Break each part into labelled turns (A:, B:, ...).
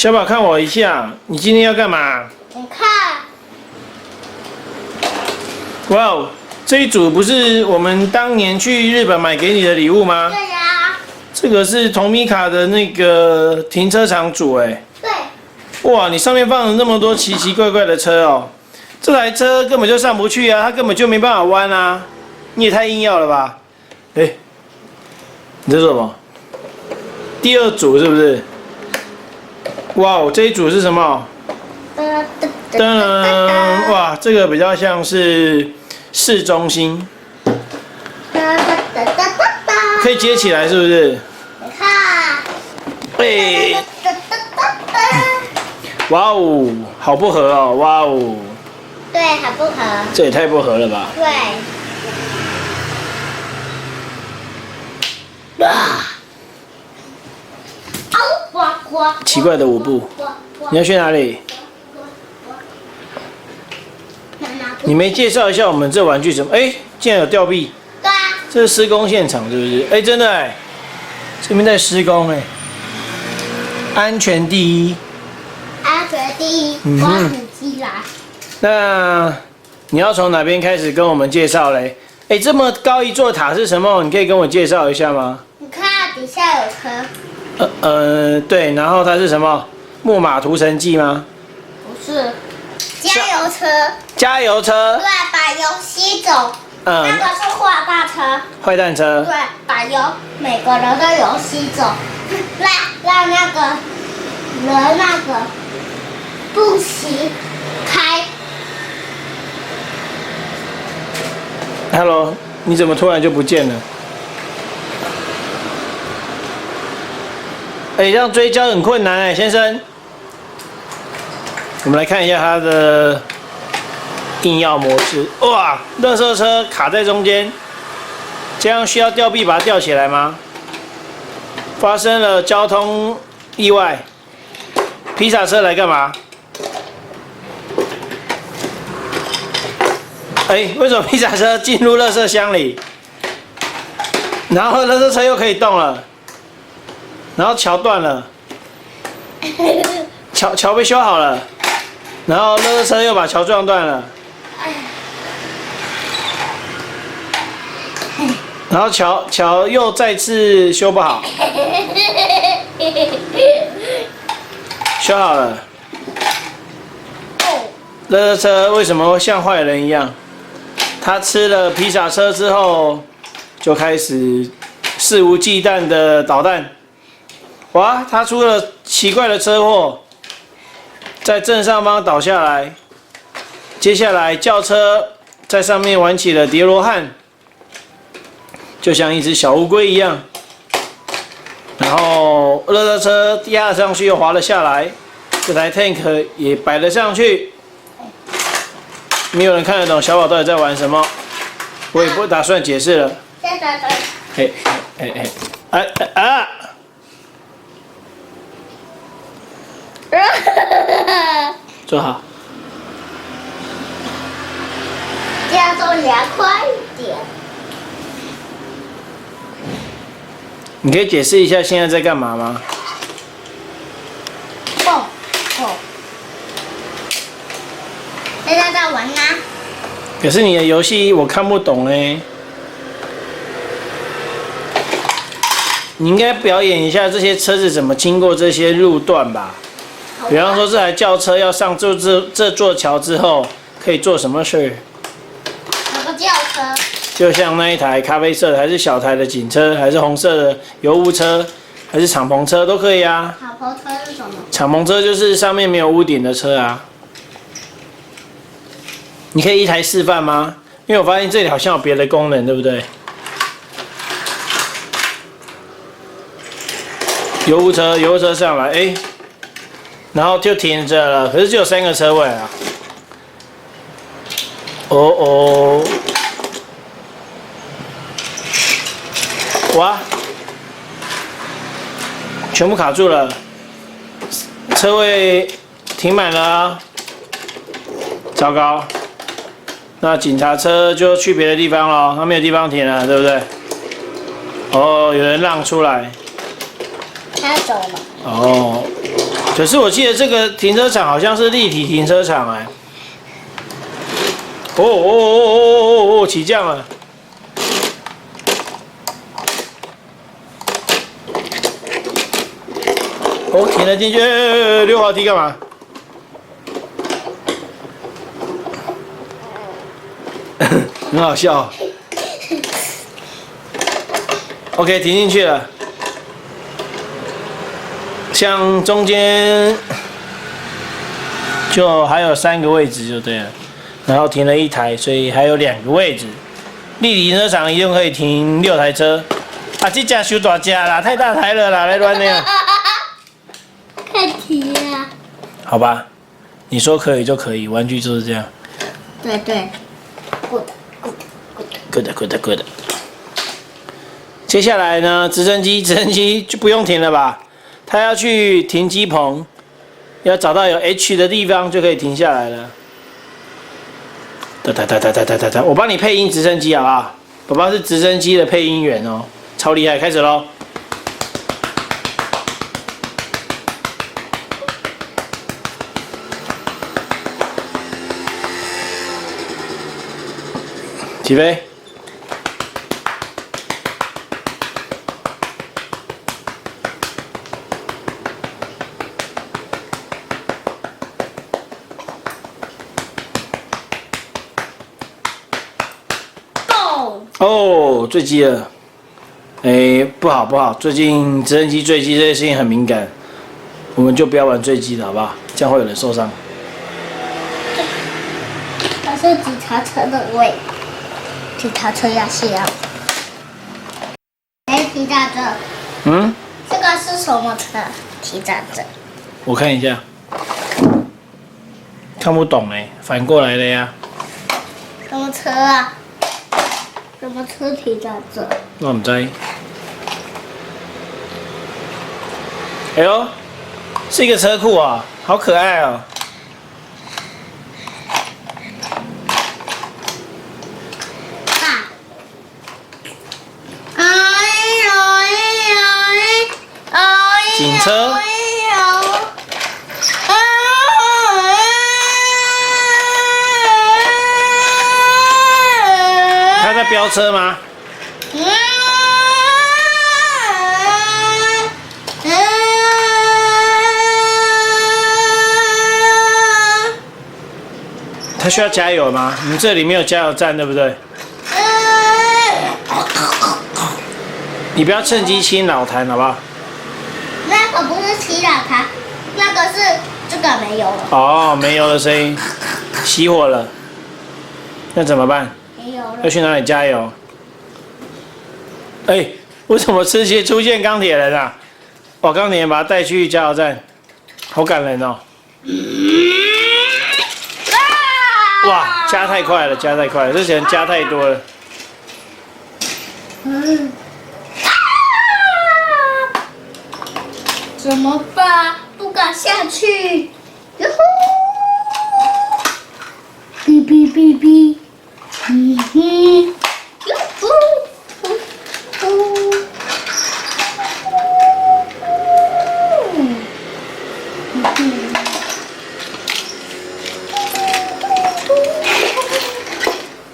A: 小宝，看我一下，你今天要干嘛？
B: 你看，
A: 哇哦，这一组不是我们当年去日本买给你的礼物吗？
B: 对呀、
A: 这个是同米卡的那个停车场组，哎，
B: 对，
A: 哇，你上面放了那么多奇奇怪怪的车哦，这台车根本就上不去啊，它根本就没办法弯啊，你也太硬要了吧？哎，你这是什么？第二组是不是？哇哦，这一组是什么？噔，哇，这个比较像是市中心，可以接起来是不是？
B: 你看，
A: 哎，哇哦，好不合哦，哇哦，
B: 对，还不合，
A: 这也太不合了吧？
B: 对，呱呱，
A: 奇怪的舞步，你要去哪里？你没介绍一下我们这玩具怎么？哎，竟然有吊臂，
B: 对啊，
A: 这是施工现场是不是？哎，真的哎，这边在施工哎，安全第一。
B: 安全第一，挖土机来，
A: 那你要从哪边开始跟我们介绍嘞？哎，这么高一座塔是什么？你可以跟我介绍一下吗？
B: 你看底下有车，
A: 对，然后它是什么？木马屠城记吗？
B: 不是，加油车，
A: 加油车
B: 对，，把油吸走，那个是坏大车，
A: 坏蛋车
B: 对，，把油每个人的油吸走，让那个人那个不行开，
A: Hello， 你怎么突然就不见了？哎，这样追焦很困难哎，先生。我们来看一下它的硬要模式。哇，垃圾车卡在中间，这样需要吊臂把它吊起来吗？发生了交通意外，披萨车来干嘛？哎，为什么披萨车进入垃圾箱里，然后垃圾车又可以动了，然后桥断了，桥被修好了，然后垃圾车又把桥撞断了，然后桥又再次修不好，修好了。垃圾车为什么会像坏人一样？他吃了披萨车之后，就开始肆无忌惮的捣蛋。哇，他出了奇怪的车祸，在正上方倒下来。接下来轿车在上面玩起了叠罗汉，就像一只小乌龟一样。然后垃圾车压了上去又滑了下来，这台 tank 也摆了上去。没有人看得懂小宝到底在玩什么，我也不打算解释了。
B: 现在的
A: 嘿，啊！坐好。
B: 这样做你要快一点。
A: 你可以解释一下现在在干嘛吗？
B: 蹦蹦，现在在玩啊。
A: 可是你的游戏我看不懂哎。你应该表演一下这些车子怎么经过这些路段吧？比方说这台轿车要上这座桥之后，可以做什么事？
B: 有个轿车，
A: 就像那一台咖啡色的，还是小台的警车，还是红色的油污车，还是敞篷车都可以啊。
B: 敞篷车是什么？
A: 敞篷车就是上面没有屋顶的车啊。你可以一台示范吗？因为我发现这里好像有别的功能，对不对？油污车上来，哎，然后就停着了，可是只有3个车位啊。哦哦，哇，全部卡住了，车位停满了啊，糟糕，那警察车就去别的地方了，他没有地方停了，对不对？哦，有人让出来。
B: 他走了。
A: 哦，可是我记得这个停车场好像是立体停车场哎。哦，起降了。哦，停了进去，溜滑梯干嘛？很好笑。OK， 停进去了。像中间就还有3个位置就对了，然后停了1台，所以还有2个位置。立体停车场一共可以停6台车。啊，这架修大架啦，太大台了啦，来乱那样。
B: 快停啊！
A: 好吧，你说可以就可以，玩具就是这样。
B: 对对
A: ，good。接下来呢，直升机就不用停了吧？它要去停机棚，要找到有 H 的地方就可以停下来了。哒，我帮你配音直升机好不好？爸爸是直升机的配音员哦，超厉害，开始喽。起飞！哦，坠机了！哎，不好，最近直升机坠机这件事情很敏感，我们就不要玩坠机了，好不好？这样会有人受伤。
B: 它是警察车的味。警察车要卸啊！哎，提站着。
A: 嗯？
B: 这个是什么车？提站着。
A: 我看一下，看不懂哎，反过来的呀。
B: 什么车啊？什么车提站着？
A: 我唔知。哎呦，是一个车库啊，好可爱哦。警车。他在飙车吗？他需要加油吗？你们这里没有加油站，对不对？你不要趁机亲老谭，好不好？
B: 那个不是骑老谭，那个是这个没油了。
A: 哦，没油的声音，熄火了。那怎么办？
B: 没油了。
A: 要去哪里加油？哎，为什么出现钢铁人啊？哦，钢铁人把他带去加油站，好感人哦。哇，加太快了，这钱加太多了。
B: 怎么办？不敢下去。哟呼！哔哔哔哔。哟呼！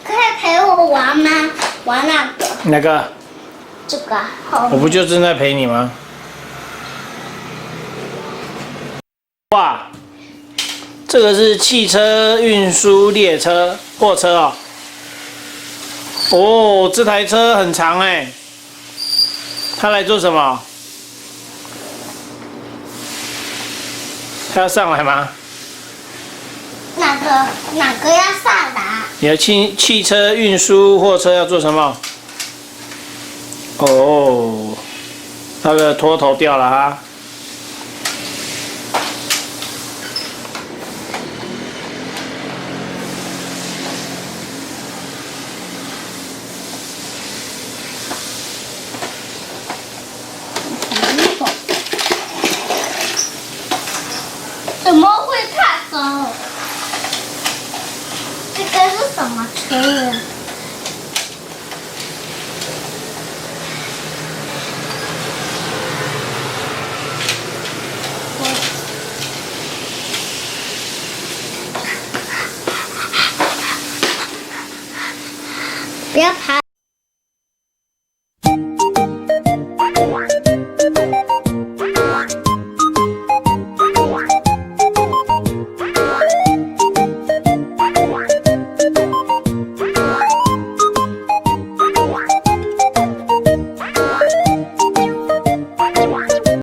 B: 可以陪我玩吗？玩那个？
A: 哪个？
B: 这个。好。
A: 我不就正在陪你吗？哇，这个是汽车运输列车货车哦。哦，这台车很长哎，它来做什么？它要上来吗？
B: 哪个要上来？
A: 你的汽车运输货车要做什么？哦，那个拖头掉了哈。
B: 怎么会踏走？这个是什么车？不要爬。